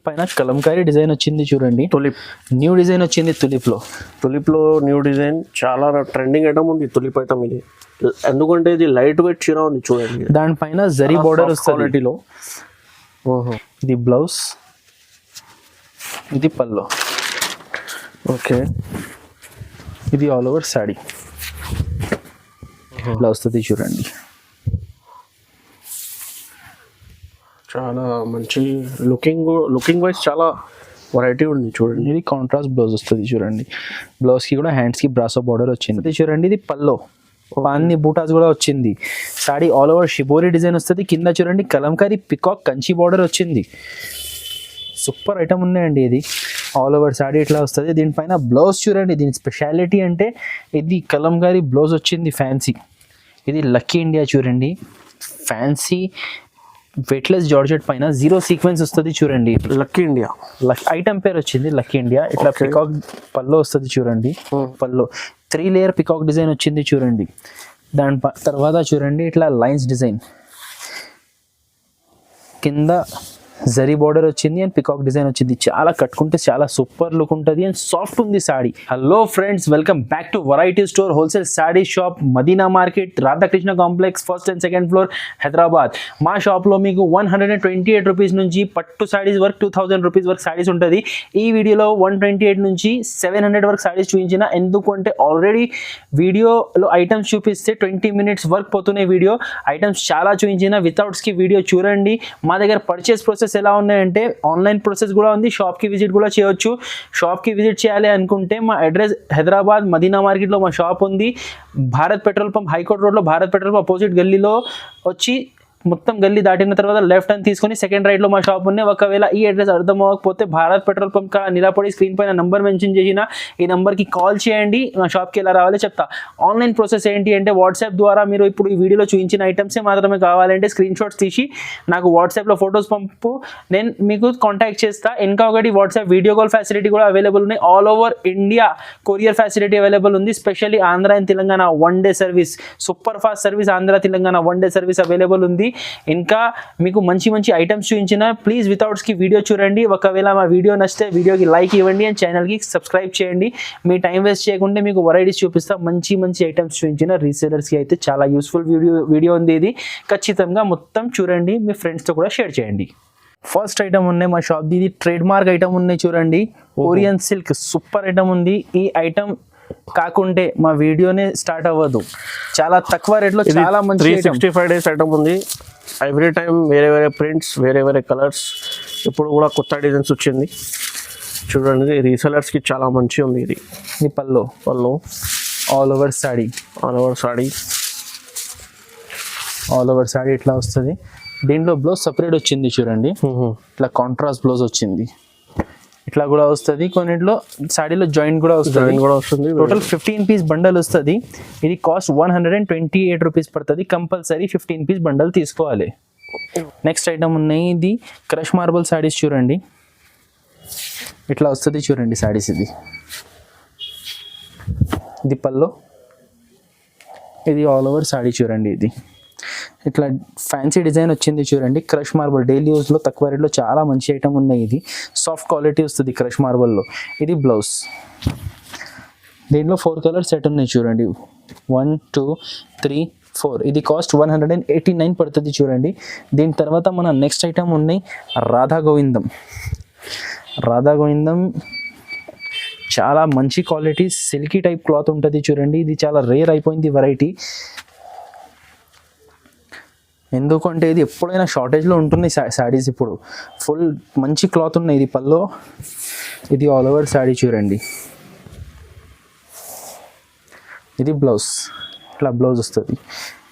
పైన కలంకారీ డిజైన్ వచ్చింది చూడండి. తులిప్ న్యూ డిజైన్ వచ్చింది తులిప్లో న్యూ డిజైన్. చాలా ట్రెండింగ్ ఐటమ్ ఉంది తులిప్ ఐటమ్ ఇది. ఎందుకంటే ఇది లైట్ వెయిట్ చీర ఉంది చూడండి. దానిపైన జరీ బోర్డర్ వస్తుంది క్వాలిటీలో. ఇది బ్లౌజ్, ఇది పల్లో. ఓకే, ఇది ఆల్ ఓవర్ శాడీ. ఇట్లా వస్తుంది చూడండి. చాలా మంచి లుకింగ్ వైజ్ చాలా వెరైటీ ఉంది చూడండి. ఇది కాంట్రాస్ట్ బ్లౌజ్ వస్తుంది చూడండి. బ్లౌజ్కి కూడా హ్యాండ్స్కి బ్రాసో బార్డర్ వచ్చింది. ఇది చూడండి, ఇది పల్లో. పాన్ని బూటాస్ కూడా వచ్చింది. Saree all over shibori design వస్తుంది. కింద చూడండి కలంకారీ పికాక్ కంచి బార్డర్ వచ్చింది. సూపర్ ఐటమ్ ఉన్నాయండి. ఇది ఆల్ ఓవర్ సాడీ ఇట్లా వస్తుంది. దీనిపైన బ్లౌజ్ చూడండి. దీని స్పెషాలిటీ అంటే ఇది కలంకారీ బ్లౌజ్ వచ్చింది ఫ్యాన్సీ. ఇది లక్కీ ఇండియా చూడండి. ఫ్యాన్సీ వెయిట్లెస్ జార్జెట్ పైన జీరో సీక్వెన్స్ వస్తుంది చూడండి. లక్కీ ఇండియా ఐటమ్ పేరు వచ్చింది లక్కీ ఇండియా. ఇట్లా పికాక్ పల్లో వస్తుంది చూడండి. పల్లో 3 లేయర్ పికాక్ డిజైన్ వచ్చింది చూడండి. దాని తర్వాత చూడండి ఇట్లా లైన్స్ డిజైన్, కింద జరీ బార్డర్ వచ్చింది అండ్ పికాక్ డిజైన్ వచ్చింది. చాలా కట్టుకుంటే చాలా సూపర్ లుక్ ఉంటుంది అండ్ సాఫ్ట్ ఉంది sari. Hello friends, welcome back to variety store wholesale sari shop, Madina market, Radhakrishna complex, first and second floor, Hyderabad. మా షాప్లో మీకు 128 రూపీస్ నుంచి పట్టు సాడీస్ వరకు 2000 రూపీస్ వరకు సాడీస్ ఉంటుంది. ఈ వీడియోలో 128 నుంచి 700 వరకు సాడీస్ చూపించిన. ఎందుకంటే ఆల్రెడీ వీడియోలో ఐటమ్స్ చూపిస్తే 20 మినిట్స్ వర్క్ పోతున్నాయి. వీడియో ఐటమ్స్ చాలా చూపించిన. వితౌట్స్కి వీడియో చూడండి. మా దగ్గర పర్చేస్ ప్రాసెస్ ఎలా ఉన్నాయంటే ఆన్లైన్ ప్రాసెస్ కూడా ఉంది, షాప్కి విజిట్ కూడా చేయొచ్చు. షాప్కి విజిట్ చేయాలి అనుకుంటే మా అడ్రస్ హైదరాబాద్ మదీనా మార్కెట్లో మా షాప్ ఉంది. భారత్ పెట్రోల్ పంప్, హైకోర్ట్ రోడ్లో భారత్ పెట్రోల్ పంప్ అపోజిట్ గల్లీలో వచ్చి మొత్తం గల్లీ దాటిన తర్వాత లెఫ్ట్ అని తీసుకొని సెకండ్ రైట్లో మా షాప్ ఉన్నాయి. ఒకవేళ ఈ అడ్రస్ అర్థం అవ్వకపోతే భారత్ పెట్రోల్ పంప్ నిలబడి స్క్రీన్ పైన నంబర్ మెన్షన్ చేసిన ఈ నెంబర్కి కాల్ చేయండి. మా షాప్కి ఎలా రావాలో చెప్తా. ఆన్లైన్ ప్రాసెస్ ఏంటి అంటే వాట్సాప్ ద్వారా మీరు ఇప్పుడు ఈ వీడియోలో చూపించిన ఐటమ్సే మాత్రమే కావాలంటే స్క్రీన్ షాట్స్ తీసి నాకు వాట్సాప్లో ఫొటోస్ పంపు, నేను మీకు కాంటాక్ట్ చేస్తా. ఇంకా ఒకటి వాట్సాప్ వీడియో కాల్ ఫెసిలిటీ కూడా అవైలబుల్ ఉన్నాయి. All over India courier facility available ఉంది. Specially Andhra and Telangana 1 day service, super fast service Andhra Telangana 1 day service available ఉంది. ఇంకా మీకు మంచి మంచి ఐటమ్స్ చూపించిన. ప్లీజ్ వితౌట్స్కి వీడియో చూడండి. ఒకవేళ మా వీడియో నచ్చితే వీడియోకి లైక్ ఇవ్వండి అండ్ ఛానల్కి సబ్స్క్రైబ్ చేయండి. మీ టైం వేస్ట్ చేయకుండా మీకు వెరైటీస్ చూపిస్తా. మంచి మంచి ఐటమ్స్ చూపించిన. రీసేలర్స్కి అయితే చాలా యూస్ఫుల్ వీడియో ఉంది. ఇది ఖచ్చితంగా మొత్తం చూడండి. మీ ఫ్రెండ్స్తో కూడా షేర్ చేయండి. ఫస్ట్ ఐటమ్ ఉన్నాయి మా షాప్ది. ఇది ట్రేడ్ మార్క్ ఐటమ్ ఉన్నాయి చూడండి. కొరియన్ సిల్క్ సూపర్ ఐటమ్ ఉంది. ఈ ఐటమ్ కాకుంటే మా వీడియోనే స్టార్ట్ అవ్వదు. చాలా తక్కువ రేట్లో చాలా మంచి 365 డేస్ ఐటమ్ ఉంది. ఎవ్రీ టైం వేరే వేరే ప్రింట్స్, వేరే వేరే కలర్స్. ఇప్పుడు కూడా కొత్త డిజైన్స్ వచ్చింది చూడండి. రీసెలర్స్కి చాలా మంచి ఉంది. ఇది పల్లో ఆల్ ఓవర్ సాడీ ఇట్లా వస్తుంది. దీంట్లో బ్లౌజ్ సపరేట్ వచ్చింది చూడండి. ఇట్లా కాంట్రాస్ట్ బ్లౌజ్ వచ్చింది. ఇట్లా కూడా వస్తుంది. కొన్నిట్లో సాడీలో జాయింట్ కూడా వస్తుంది. టోటల్ 15 పీస్ బండల్ వస్తుంది. ఇది కాస్ట్ 128 రూపీస్ పడుతుంది. కంపల్సరీ 15 పీస్ బండల్ తీసుకోవాలి. నెక్స్ట్ ఐటమ్ ఉన్నాయి. ఇది క్రష్ మార్బుల్ సాడీస్ చూడండి. ఇట్లా వస్తుంది చూడండి సాడీస్. ఇది పల్లో, ఇది ఆల్ ఓవర్ సాడీ చూడండి. ఇది ఇట్లా ఫ్యాన్సీ డిజైన్ వచ్చింది చూడండి. క్రష్ మార్బుల్ డైలీ యూస్లో తక్కువ రేట్లో చాలా మంచి ఐటమ్ ఉన్నాయి. ఇది సాఫ్ట్ క్వాలిటీ వస్తుంది క్రష్ మార్బుల్లో. ఇది బ్లౌజ్. దీంట్లో 4 కలర్స్ సెట్ ఉన్నాయి చూడండి. 1 2 3 4. ఇది కాస్ట్ 189 పడుతుంది చూడండి. దీని తర్వాత మన నెక్స్ట్ ఐటమ్ ఉన్నాయి రాధా గోవిందం. చాలా మంచి క్వాలిటీ సిల్కీ టైప్ క్లాత్ ఉంటుంది చూడండి. ఇది చాలా రేర్ అయిపోయింది వెరైటీ. ఎందుకంటే ఇది ఎప్పుడైనా షార్టేజ్లో ఉంటున్నాయి శాడీస్. ఇప్పుడు ఫుల్ మంచి క్లాత్ ఉన్నాయి. ఇది పల్లో, ఇది ఆల్ ఓవర్ శాడీ చూడండి. ఇది బ్లౌజ్. ఇట్లా బ్లౌజ్ వస్తుంది.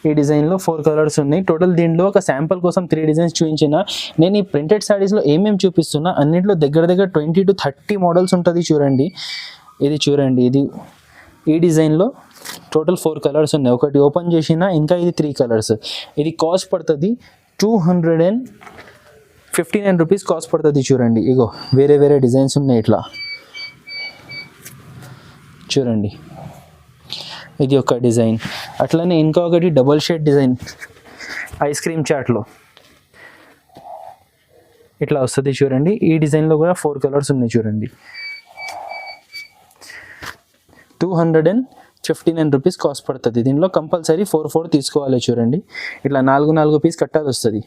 ఈ డిజైన్లో 4 కలర్స్ ఉన్నాయి టోటల్. దీంట్లో ఒక శాంపుల్ కోసం 3 డిజైన్స్ చూపించిన. నేను ఈ ప్రింటెడ్ శాడీస్లో ఏమేమి చూపిస్తున్నా అన్నింటిలో దగ్గర 20 to 30 మోడల్స్ ఉంటుంది చూడండి. ఇది చూడండి. ఇది ఈ డిజైన్లో టోటల్ 4 కలర్స్ ఉన్నాయి. ఒకటి ఓపెన్ చేసిన, ఇంకా ఇది 3 కలర్స్. ఇది కాస్ట్ పడుతుంది 259 రూపీస్ కాస్ట్ పడుతుంది చూడండి. ఇగో వేరే వేరే డిజైన్స్ ఉన్నాయి ఇట్లా చూడండి. ఇది ఒక డిజైన్. అట్లనే ఇంకొకటి double shade design ice cream చాట్లో. ఇట్లా వస్తుంది చూడండి. ఈ డిజైన్లో కూడా 4 కలర్స్ ఉన్నాయి చూడండి. 259 రూపీస్ కాస్ట్ పడుతుంది. దీనిలో కంపల్సరీ 4 తీసుకోవాలి చూడండి. ఇట్లా 4 పీస్ కట్టాలి వస్తుంది.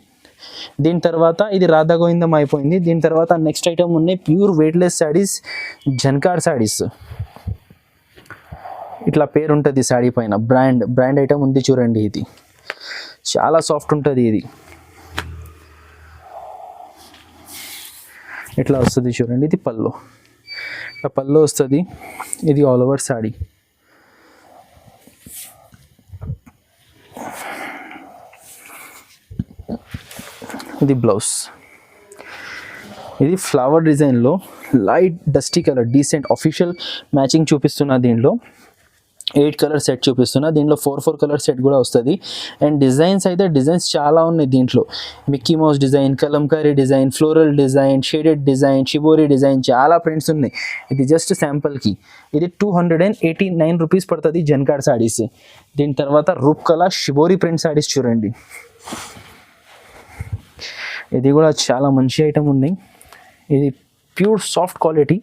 దీని తర్వాత ఇది రాధా గోవిందం అయిపోయింది. దీని తర్వాత నెక్స్ట్ ఐటమ్ ఉన్నాయి ప్యూర్ వెయిట్లెస్ శారీస్, జన్కార్ శారీస్. ఇట్లా పేరు ఉంటుంది శారీ పైన, బ్రాండ్ ఐటమ్ ఉంది చూడండి. ఇది చాలా సాఫ్ట్ ఉంటుంది. ఇది ఇట్లా వస్తుంది చూడండి. ఇది పళ్ళు, ఇట్లా పళ్ళు వస్తుంది. ఇది ఆల్ ఓవర్ శారీ. ఇది బ్లౌజ్. ఇది ఫ్లవర్ డిజైన్లో light dusty colour, decent official matching చూపిస్తున్నా. దీంట్లో 8 కలర్ సెట్ చూపిస్తున్నా. దీంట్లో 4 కలర్ సెట్ కూడా వస్తుంది. అండ్ డిజైన్స్ అయితే డిజైన్స్ చాలా ఉన్నాయి దీంట్లో. Mickey mouse design, Kalamkari design, floral design, shaded design, shibori design, చాలా ప్రింట్స్ ఉన్నాయి. ఇది జస్ట్ శాంపుల్కి. ఇది 289 రూపీస్ పడుతుంది జన్కార్ శారీస్. దీని తర్వాత రూప్ కలా షిబోరి ప్రింట్ శారీస్ చూడండి. ఇది కూడా చాలా మంచి ఐటమ్ ఉన్నాయి. ఇది ప్యూర్ సాఫ్ట్ క్వాలిటీ,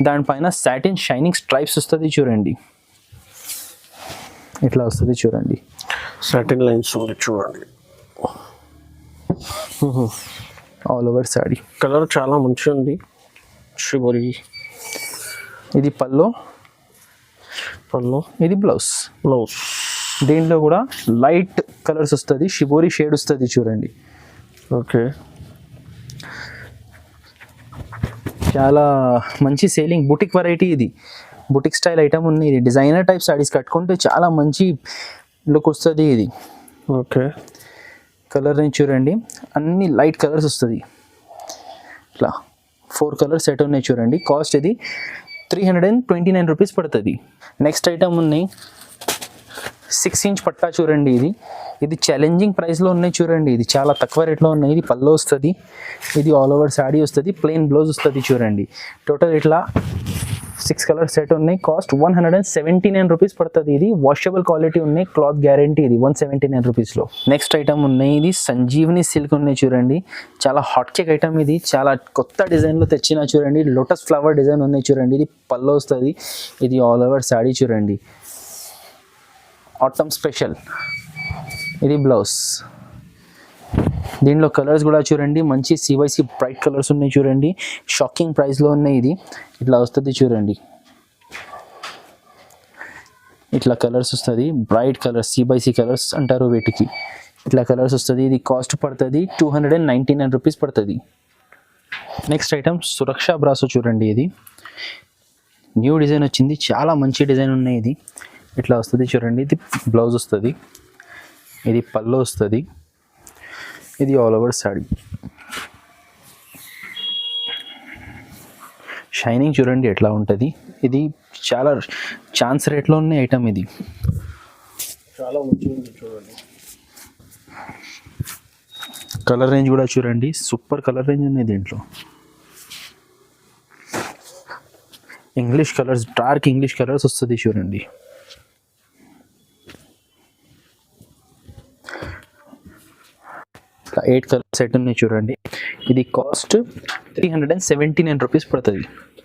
దానిపైన సాటిన్ షైనింగ్ స్ట్రైప్స్ వస్తుంది చూడండి. ఇట్లా వస్తుంది చూడండి. సాటిన్ లైన్స్ ఉంది చూడండి. All over sari. కలర్ చాలా మంచిగా ఉంది. షిబోరి. ఇది పళ్ళు, ఇది బ్లౌజ్. దీంట్లో కూడా లైట్ కలర్స్ వస్తుంది, షిబోరి షేడ్ వస్తుంది చూడండి. ఓకే, చాలా మంచి సేలింగ్ బుటిక్ వెరైటీ. ఇది బుటిక్ స్టైల్ ఐటమ్ ఉంది. ఇది డిజైనర్ టైప్ సారీస్ కట్టుకుంటే చాలా మంచి లుక్ వస్తుంది. ఇది ఓకే, కలర్ రేంజ్ చూడండి. అన్ని లైట్ కలర్స్ వస్తుంది. ఇట్లా 4 కలర్ సెట్ ఉన్నాయి చూడండి. కాస్ట్ ఇది 329 రూపీస్ పడుతుంది. నెక్స్ట్ ఐటమ్ ఉన్నాయి 6 ఇంచ్ పట్టా చూడండి. ఇది ఛాలెంజింగ్ ప్రైస్లో ఉన్నాయి చూడండి. ఇది చాలా తక్కువ రేట్లో ఉన్నాయి. ఇది పళ్ళు వస్తుంది. ఇది ఆల్ ఓవర్ శారీ వస్తుంది. ప్లెయిన్ బ్లౌజ్ వస్తుంది చూడండి. టోటల్ ఇట్లా 6 కలర్ సెట్ ఉన్నాయి. కాస్ట్ 179 రూపీస్ పడుతుంది. ఇది వాషబుల్ క్వాలిటీ ఉన్నాయి, క్లాత్ గ్యారంటీ. ఇది 179 రూపీస్లో. నెక్స్ట్ ఐటమ్ ఉన్నాయి. ఇది సంజీవని సిల్క్ ఉన్నాయి చూడండి. చాలా హాట్ కేక్ ఐటమ్. ఇది చాలా కొత్త డిజైన్లో తెచ్చిన చూడండి. లోటస్ ఫ్లవర్ డిజైన్ ఉన్నాయి చూడండి. ఇది పళ్ళు వస్తుంది. ఇది ఆల్ ఓవర్ శారీ చూడండి. Atom special. ఇది బ్లౌజ్. దీంట్లో కలర్స్ కూడా చూడండి. మంచి CYC బ్రైట్ కలర్స్ ఉన్నాయి చూడండి. షాకింగ్ ప్రైస్లో ఉన్నాయి. ఇది ఇట్లా వస్తుంది చూడండి. ఇట్లా కలర్స్ వస్తుంది. బ్రైట్ కలర్స్, CYC కలర్స్ అంటారు వీటికి. ఇట్లా కలర్స్ వస్తుంది. ఇది కాస్ట్ పడుతుంది 299 రూపీస్ పడుతుంది. నెక్స్ట్ ఐటమ్ సురక్ష బ్రాసో చూడండి. ఇది న్యూ డిజైన్ వచ్చింది. చాలా మంచి డిజైన్ ఉన్నాయి. ఇది ఇట్లా వస్తుంది చూడండి. ఇది బ్లౌజ్ వస్తుంది. ఇది పళ్ళు వస్తుంది. ఇది ఆల్ ఓవర్ శారీ. షైనింగ్ చూడండి ఎట్లా ఉంటుంది. ఇది చాలా ఛాన్స్ రేట్లో ఉన్న ఐటమ్. ఇది చాలా మంచిగా ఉంది చూడండి. కలర్ రేంజ్ కూడా చూడండి. సూపర్ కలర్ రేంజ్ ఉన్నాయి దీంట్లో. English colours, dark English colours వస్తుంది చూడండి. ఇట్లా 8 కలర్ సెట్ ఉన్నాయి చూడండి. ఇది కాస్ట్ 379 రూపీస్ పడుతుంది.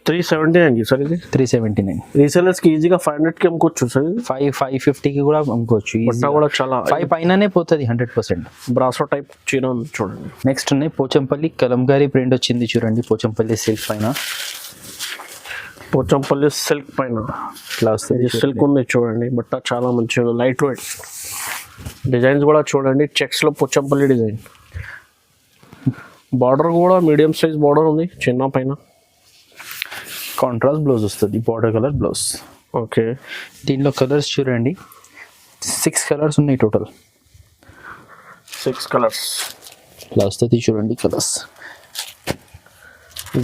379 సార్. ఇది 379. రీసెలర్స్కి ఈజీగా 500కి అమ్ముకోవచ్చు సార్. 550కి కూడా అమ్ముకోవచ్చు. బట్ట కూడా చాలా 5 పైననే పోతుంది 100%. బ్రాసో టైప్ చీర ఉంది చూడండి. నెక్స్ట్ ఉన్నాయి పోచంపల్లి కలంకారీ ప్రింట్ వచ్చింది చూడండి. పోచంపల్లి సిల్క్ పైన. పోచంపల్లి సిల్క్ పైన ఇట్లా వస్తుంది. సిల్క్ ఉంది చూడండి. బట్ట చాలా మంచిగా లైట్ వెయిట్. డిజైన్స్ కూడా చూడండి. చెక్స్లో పోచంపల్లి డిజైన్. బార్డర్ కూడా మీడియం సైజ్ బార్డర్ ఉంది చిన్న పైన. కాంట్రాస్ట్ బ్లౌజ్ వస్తుంది. Border colour blouse. ఓకే, దీనిలో కలర్స్ చూడండి. 6 కలర్స్ ఉన్నాయి టోటల్. 6 కలర్స్ ఇట్లా వస్తుంది చూడండి కలర్స్.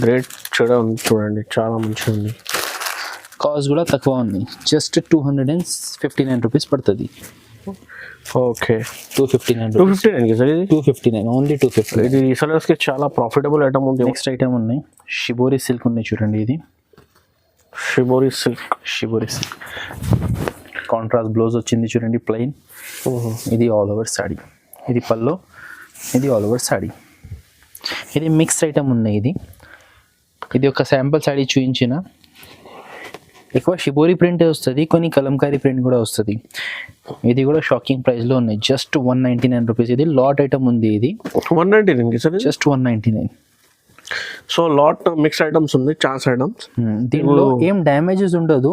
గ్రేట్ చెడ ఉంది చూడండి. చాలా మంచిగా ఉంది. కాస్ట్ కూడా తక్కువ ఉంది. జస్ట్ 259 రూపీస్ పడుతుంది. Okay, 259 sir. ఇది 259 ఓన్లీ 250. ఇది రీసెలర్స్కి చాలా ప్రాఫిటబుల్ ఐటమ్ ఉంది. నెక్స్ట్ ఐటమ్ ఉన్నాయి షిబోరి సిల్క్ ఉన్నాయి చూడండి. ఇది షిబోరి సిల్క్. కాంట్రాస్ట్ బ్లౌజ్ వచ్చింది చూడండి ప్లెయిన్. ఇది ఆల్ ఓవర్ శారీ. ఇది పళ్ళు. ఇది ఆల్ ఓవర్ శారీ. ఇది మిక్స్ ఐటమ్ ఉన్నాయి. ఇది ఒక శాంపుల్ సాడీ చూపించిన. ఎక్కువ షిబోరి ప్రింట్ వస్తుంది, కొన్ని కలంకారీ ప్రింట్ కూడా వస్తుంది. ఇది కూడా షాకింగ్ ప్రైస్లో ఉన్నాయి, జస్ట్ 199 రూపీస్. ఇది లాట్ ఐటమ్ ఉంది, ఇది 199 sir, just 199. So lot mix items ఉంది, ఛాన్స్ ఐటమ్స్. దీనిలో ఏం డ్యామేజెస్ ఉండదు.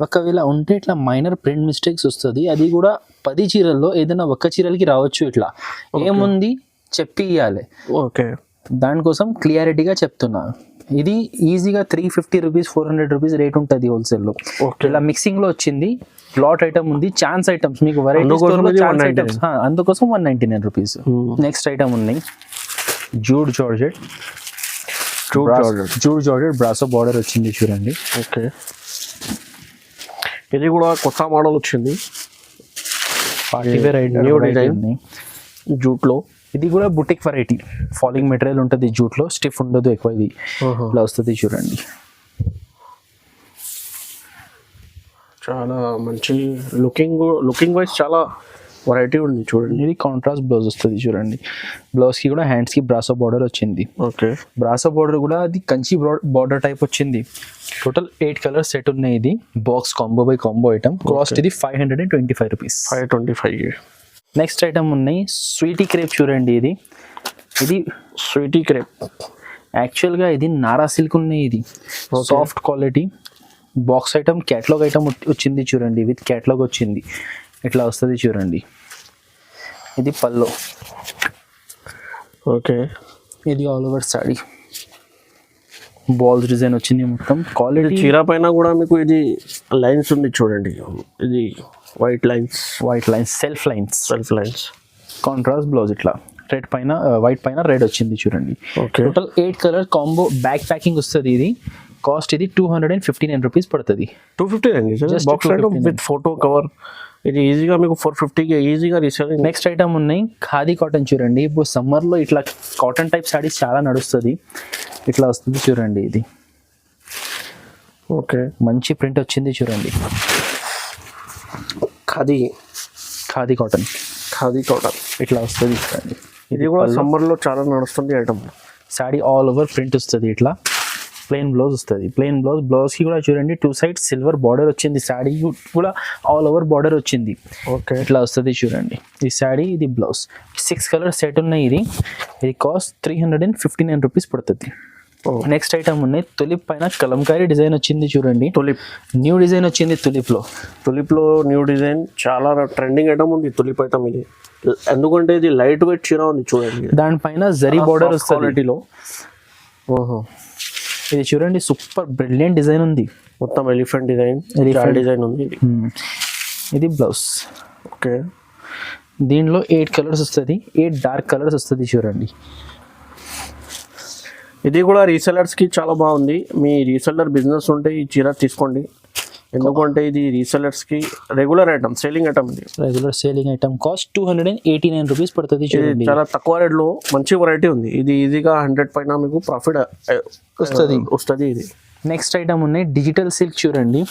ఒకవేళ ఉంటే ఇట్లా మైనర్ ప్రింట్ మిస్టేక్స్ వస్తుంది, అది కూడా 10 చీరల్లో ఏదైనా ఒక్క చీరలకి రావచ్చు. ఇట్లా ఏముంది చెప్పి ఇవ్వాలి. ఓకే, దానికోసం క్లియారిటీగా చెప్తున్నా. ఇది ఈజీగా 350 రూపీస్ 400 రూపీస్ రేట్ ఉంటుంది హోల్సేల్లో. ఇలా మిక్సింగ్లో వచ్చింది, లాట్ ఐటమ్ ఉంది, ఛాన్స్ ఐటమ్స్ మీకు అందుకోసం 199 రూపీస్. నెక్స్ట్ ఐటమ్ ఉన్నాయి జూడ్ జార్జెట్ బ్రాసో బార్డర్ వచ్చింది చూడండి. ఓకే, ఇది కూడా కొత్త మోడల్ వచ్చింది, పార్టీ వేర్ ఐటమ్ జూట్లో. ఇది కూడా బుటిక్ వెరైటీ, ఫాలింగ్ మెటీరియల్ ఉంటుంది జూట్లో, స్టిఫ్ ఉండదు ఎక్కువ. ఇది ఇలా వస్తుంది చూడండి, చాలా మంచి లుకింగ్ వైజ్ చాలా వెరైటీ ఉంది చూడండి. ఇది కాంట్రాస్ట్ బ్లౌజ్ వస్తుంది చూడండి. బ్లౌజ్కి కూడా హ్యాండ్స్కి బ్రాసో బార్డర్ వచ్చింది. ఓకే, బ్రాసో బార్డర్ కూడా అది కంచి బార్డర్ టైప్ వచ్చింది. టోటల్ 8 కలర్స్ సెట్ ఉన్నాయి. ఇది box combo by combo item. Cost ఇది 525 రూపీస్. 525. నెక్స్ట్ ఐటమ్ ఉన్నాయి స్వీటీ క్రేప్ చూడండి. ఇది స్వీటీ క్రేప్ యాక్చువల్గా ఇది నారా సిల్క్ ఉన్నాయి. ఇది soft quality box item, catalogue item వచ్చింది చూడండి. విత్ క్యాటలాగ్ వచ్చింది, ఇట్లా వస్తుంది చూడండి. ఇది పల్లో. ఓకే, ఇది all over saree balls design వచ్చింది. మొత్తం క్వాలిటీ. చీర పైన కూడా మీకు ఇది లైన్స్ ఉంది చూడండి. ఇది white lines self lines. Contrast blouse ఇట్లా రెడ్ పైన వైట్ పైన రెడ్ వచ్చింది చూడండి. Total 8 colour combo back packing వస్తుంది. ఇది కాస్ట్ ఇది 259 రూపీస్ పడుతుంది. 259 box item with photo cover. ఇది ఈజీగా మీకు 450కి ఈజీగా రీసేలింగ్. నెక్స్ట్ ఐటమ్ ఉన్నాయి ఖాదీ కాటన్ చూడండి. ఇప్పుడు సమ్మర్లో ఇట్లా కాటన్ టైప్ సారీస్ చాలా నడుస్తుంది. ఇట్లా వస్తుంది చూడండి. ఇది ఓకే, మంచి ప్రింట్ వచ్చింది చూడండి. ఖాదీ కాటన్ ఇట్లా వస్తుంది చూడండి. ఇది కూడా సమ్మర్లో చాలా నడుస్తుంది item. Sorry all over print వస్తుంది. ఇట్లా ప్లెయిన్ బ్లౌజ్ వస్తుంది. ప్లెయిన్ బ్లౌజ్కి కూడా చూడండి 2 సైడ్స్ సిల్వర్ బార్డర్ వచ్చింది. శాడీ కూడా ఆల్ ఓవర్ బార్డర్ వచ్చింది. ఓకే, ఇట్లా వస్తుంది చూడండి. ఈ శాడీ, ఇది బ్లౌజ్, 6 కలర్ సెట్ ఉన్నాయి. ఇది కాస్ట్ 359 రూపీస్ పడుతుంది. నెక్స్ట్ ఐటమ్ ఉన్నాయి తులిప్ పైన కలంకారీ డిజైన్ వచ్చింది చూడండి. తులిప్ న్యూ డిజైన్ వచ్చింది. తులిప్లో న్యూ డిజైన్ చాలా ట్రెండింగ్ ఐటమ్ ఉంది. తులిప్ ఐటమ్ ఇది ఎందుకంటే ఇది లైట్ వెయిట్ చీర ఉంది చూడండి. దానిపైన జరీ బార్డర్ వస్తుంది క్వాలిటీలో. ఇది చూడండి, సూపర్ బ్రిలియంట్ డిజైన్ ఉంది. మొత్తం ఎలిఫెంట్ డిజైన్ ఉంది. ఇది బ్లౌజ్. ఓకే, దీనిలో 8 కలర్స్ వస్తుంది, 8 డార్క్ కలర్స్ వస్తుంది చూడండి. ఇది కూడా రీసెలర్స్కి చాలా బాగుంది. మీ రీసెల్లర్ బిజినెస్ ఉంటే ఈ చీర తీసుకోండి, ఎందుకంటే ఇది రీసెలర్స్కి రెగ్యులర్ ఐటమ్, సేలింగ్ ఐటమ్. ఇది regular selling item. Cost 289 rupees పడుతుంది చూడండి. చాలా తక్కువ రేట్లో మంచి వెరైటీ ఉంది. ఇది ఈజీగా 100 పైన మీకు ప్రాఫిట్ వస్తుంది. ఇది నెక్స్ట్ ఐటమ్ ఉన్నాయి డిజిటల్ సిల్క్ చూడండి.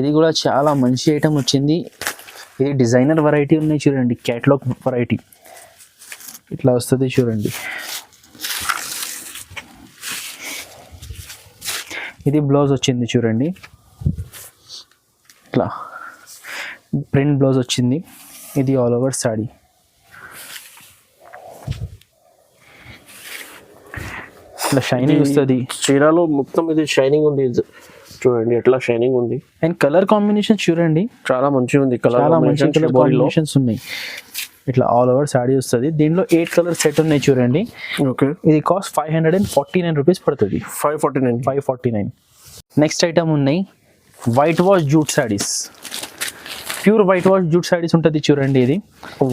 ఇది కూడా చాలా మంచి ఐటమ్ వచ్చింది. ఇది డిజైనర్ వెరైటీ ఉన్నాయి చూడండి, క్యాటలాగ్ వెరైటీ ఇట్లా వస్తుంది చూడండి. ఇది బ్లౌజ్ వచ్చింది చూడండి, ఇట్లా ప్రింట్ బ్లౌజ్ వచ్చింది. ఇది ఆల్ ఓవర్ సాడీ. ఇట్లా షైనింగ్ వస్తుంది చీరలో మొత్తం. ఇది షైనింగ్ ఉంది చూడండి, ఎట్లా షైనింగ్ ఉంది. అండ్ కలర్ కాంబినేషన్ చూడండి, చాలా మంచిగా ఉంది. చాలా మంచి కలర్ కాంబినేషన్స్ ఉన్నాయి. ఇట్లా ఆల్ ఓవర్ సాడీ వస్తుంది. దీనిలో 8 కలర్ సెట్ ఉన్నాయి చూడండి. ఓకే, ఇది కాస్ట్ 549 రూపీస్ పడుతుంది. 549. నెక్స్ట్ ఐటమ్ ఉన్నాయి white wash jute సాడీస్. Pure white wash jute సాడీస్ ఉంటుంది చూడండి. ఇది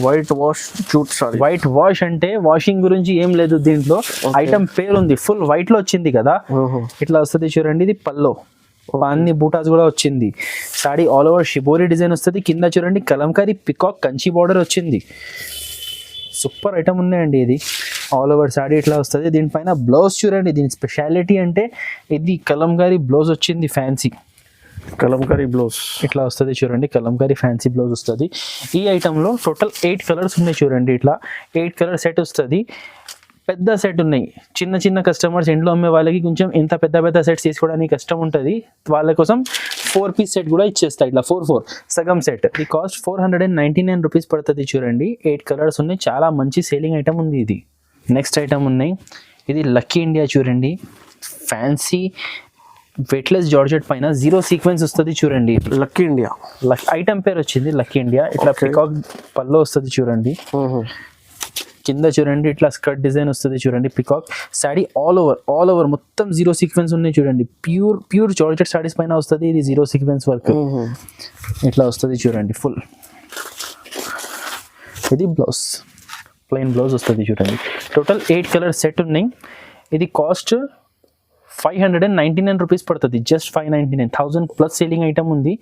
white wash jute sorry. White wash అంటే వాషింగ్ గురించి ఏం లేదు దీంట్లో. ఐటమ్ పేరు ఉంది, ఫుల్ వైట్ లో వచ్చింది కదా, ఇట్లా వస్తుంది చూడండి. ఇది పల్లో, అన్ని బూటాస్ కూడా వచ్చింది. Saree all over shibori design వస్తుంది. కింద చూడండి కలంకారీ పికాక్ కంచి బార్డర్ వచ్చింది. సూపర్ ఐటమ్ ఉన్నాయండి. ఇది ఆల్ ఓవర్ సాడీ ఇట్లా వస్తుంది. దీనిపైన బ్లౌజ్ చూడండి, దీని స్పెషాలిటీ అంటే ఇది కలంకారీ బ్లౌజ్ వచ్చింది, ఫ్యాన్సీ కలంకారీ బ్లౌజ్ ఇట్లా వస్తుంది చూడండి. కలంకారీ ఫ్యాన్సీ బ్లౌజ్ వస్తుంది. ఈ ఐటెంలో టోటల్ 8 కలర్స్ ఉన్నాయి చూడండి. ఇట్లా 8 కలర్ సెట్ వస్తుంది. పెద్ద సెట్ ఉన్నాయి. చిన్న చిన్న కస్టమర్స్ ఇంట్లో అమ్మే వాళ్ళకి కొంచెం ఇంత పెద్ద పెద్ద సెట్స్ తీసుకోవడానికి కష్టం ఉంటుంది. వాళ్ళ కోసం 4 పీస్ సెట్ కూడా ఇచ్చేస్తా. ఇట్లా 4 సగం సెట్. ఈ కాస్ట్ 499 రూపీస్ పడుతుంది. చూడండి 8 కలర్స్ ఉన్నాయి. చాలా మంచి సేలింగ్ ఐటమ్ ఉంది ఇది. నెక్స్ట్ ఐటమ్ ఉన్నాయి. ఇది లక్కీ ఇండియా చూడండి. ఫ్యాన్సీ వెయిట్లెస్ జార్జెట్ పైన 0 సీక్వెన్స్ వస్తుంది. చూడండి లక్కీ ఇండియా ఐటమ్ పేరు వచ్చింది లక్కీ ఇండియా. ఇట్లా పికాక్ పల్లో వస్తుంది. చూడండి కింద చూడండి ఇట్లా స్కర్ట్ డిజైన్ వస్తుంది. చూడండి పికాక్ శారీ ఆల్ ఓవర్ మొత్తం 0 సీక్వెన్స్ ఉన్నాయి. చూడండి ప్యూర్ జార్జెట్ సారీస్ పైన వస్తుంది. ఇది 0 సీక్వెన్స్ వర్క్ ఇట్లా వస్తుంది. చూడండి ఫుల్. ఇది బ్లౌజ్ ప్లెయిన్ బ్లౌజ్ వస్తుంది. చూడండి టోటల్ 8 కలర్ సెట్ ఉన్నాయి. ఇది కాస్ట్ 599 రూపీస్ పడుతుంది. జస్ట్ 599. 1000 ప్లస్ సేలింగ్ ఐటమ్ ఉంది.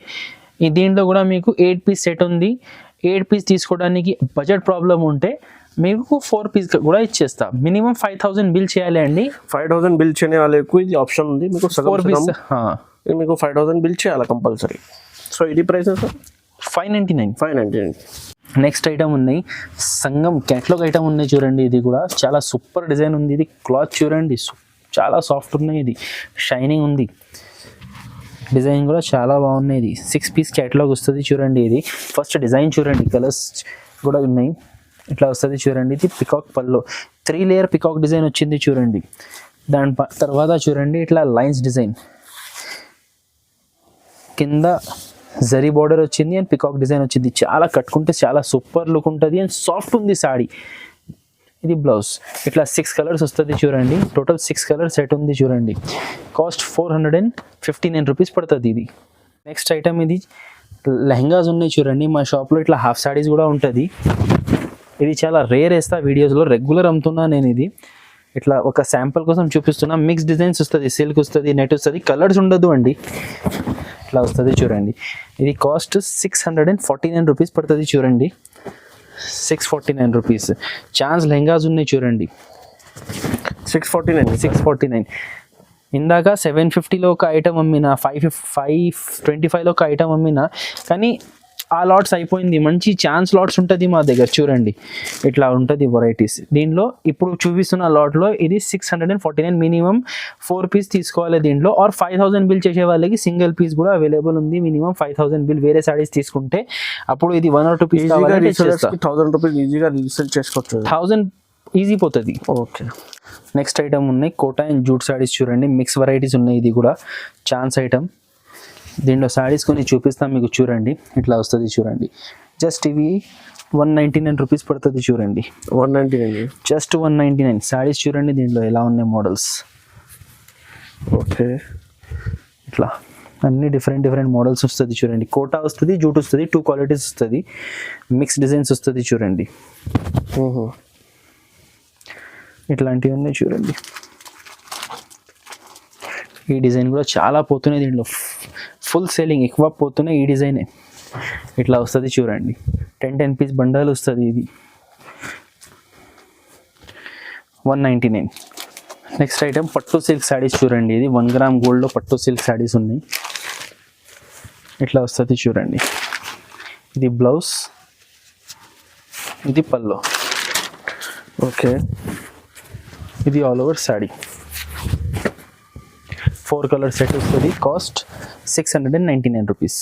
ఈ దీంట్లో కూడా మీకు 8 పీస్ సెట్ ఉంది. 8 పీస్ తీసుకోవడానికి బడ్జెట్ ప్రాబ్లం ఉంటే మీకు 4 పీస్ కూడా ఇచ్చేస్తా. మినిమం 5000 బిల్ చేయాలి అండి. 5000 బిల్ చేయని వాళ్ళకు ఇది ఆప్షన్ ఉంది. మీకు 4 పీస్ మీకు 5000 బిల్ చేయాలి కంపల్సరీ. సో ఇది ప్రైస్ సార్ 599. నెక్స్ట్ ఐటమ్ ఉన్నాయి. సంగం క్యాట్లాగ్ ఐటమ్ ఉన్నాయి. చూడండి ఇది కూడా చాలా సూపర్ డిజైన్ ఉంది. ఇది క్లాత్ చూడండి చాలా సాఫ్ట్ ఉన్నాయి. ఇది షైనింగ్ ఉంది. డిజైన్ కూడా చాలా బాగున్నాయి. ఇది 6 పీస్ క్యాట్లాగ్ వస్తుంది. చూడండి ఇది ఫస్ట్ డిజైన్ చూడండి. కలర్స్ కూడా ఉన్నాయి. ఇట్లా వస్తుంది. చూడండి ఇది పికాక్ పల్లో 3 లేయర్ పికాక్ డిజైన్ వచ్చింది. చూడండి దాని తర్వాత చూడండి ఇట్లా లైన్స్ డిజైన్ కింద జరీ బార్డర్ వచ్చింది అండ్ పికాక్ డిజైన్ వచ్చింది. చాలా కట్టుకుంటే చాలా సూపర్ లుక్ ఉంటుంది అండ్ సాఫ్ట్ ఉంది సాడీ. ఇది బ్లౌజ్ ఇట్లా 6 కలర్స్ వస్తుంది. చూడండి టోటల్ 6 కలర్ సెట్ ఉంది. చూడండి కాస్ట్ 459 రూపీస్ పడుతుంది. ఇది నెక్స్ట్ ఐటమ్ ఇది లెహంగాస్ ఉన్నాయి. చూడండి మా షాప్లో ఇట్లా హాఫ్ సాడీస్ కూడా ఉంటుంది. ఇది చాలా రేర్ వేస్తా వీడియోస్లో, రెగ్యులర్ అమ్ముతున్నా నేను. ఇది ఇట్లా ఒక శాంపుల్ కోసం చూపిస్తున్నా. మిక్స్ డిజైన్స్ వస్తుంది. సిల్క్ వస్తుంది, నెట్ వస్తుంది, కలర్స్ ఉండదు అండి. ఇట్లా వస్తుంది. చూడండి ఇది కాస్ట్ 649 రూపీస్ పడుతుంది. చూడండి 649 రూపీస్. ఛాన్స్ లెహంగాస్ ఉన్నాయి. చూడండి 649. ఇందాక 750లో ఒక ఐటమ్ అమ్మిన, 525లో ఒక ఐటమ్ అమ్మిన, కానీ ఆ లాట్స్ అయిపోయింది. మంచి ఛాన్స్ లాట్స్ ఉంటుంది మా దగ్గర. చూడండి ఇట్లా ఉంటుంది వెరైటీస్. దీనిలో ఇప్పుడు చూపిస్తున్న లాట్లో ఇది 649. మినిమం 4 పీస్ తీసుకోవాలి దీంట్లో. ఆర్ 5000 బిల్ చేసే వాళ్ళకి సింగిల్ పీస్ కూడా అవైలబుల్ ఉంది. మినిమం 5000 బిల్ వేరే సారీస్ తీసుకుంటే అప్పుడు ఇది 1 or 2 పీస్ 1000 రూపీస్ ఈజీగా రీసేల్ చేసుకోవచ్చు. 1000 ఈజీ పోతుంది. ఓకే నెక్స్ట్ ఐటమ్ ఉన్నాయి కోటా అండ్ జూట్ సారీస్. చూడండి మిక్స్ వెరైటీస్ ఉన్నాయి. ఇది కూడా ఛాన్స్ ఐటమ్. దీంట్లో సారీస్ కొన్ని చూపిస్తాం మీకు. చూడండి ఇట్లా వస్తుంది. చూడండి జస్ట్ ఇవి 199 రూపీస్ పడుతుంది. చూడండి 199, జస్ట్ 199 సారీస్. చూడండి దీంట్లో ఎలా ఉన్నాయి మోడల్స్. ఓకే ఇట్లా అన్ని డిఫరెంట్ మోడల్స్ వస్తుంది. చూడండి కోటా వస్తుంది, జూట్ వస్తుంది, 2 క్వాలిటీస్ వస్తుంది, మిక్స్ డిజైన్స్ వస్తుంది. చూడండి ఇట్లాంటివి ఉన్నాయి. చూడండి ఈ డిజైన్ కూడా చాలా పోతున్నాయి. దీంట్లో ఫుల్ సేలింగ్ ఎక్కువ పోతున్నాయి. ఈ డిజైనే ఇట్లా వస్తుంది. చూడండి 10 పీస్ బండల్ వస్తుంది. ఇది 199. నెక్స్ట్ ఐటమ్ పట్టు సిల్క్ శారీస్. చూడండి ఇది 1 గ్రామ్ గోల్డ్లో పట్టు సిల్క్ శారీస్ ఉన్నాయి. ఇట్లా వస్తుంది. చూడండి ఇది బ్లౌజ్, ఇది పల్లో. ఓకే ఇది all over sari. 4 colour set వస్తుంది. Cost 699 rupees.